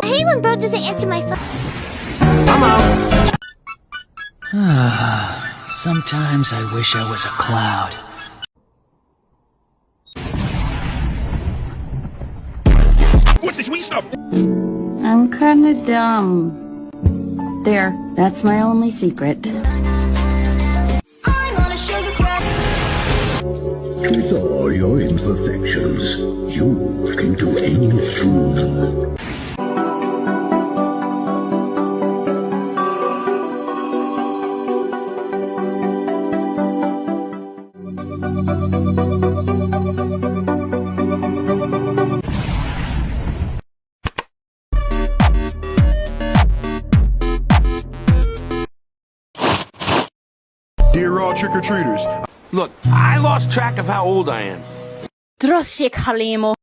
I hate when bro doesn't answer my phone. I'm out. Sometimes I wish I was a cloud. What's this sweet stuff? I'm kinda dumb. There, that's my only secret. With all your imperfections, you can do anything. Dear all trick-or-treaters, Look, I lost track of how old I am. Drossik Halimo.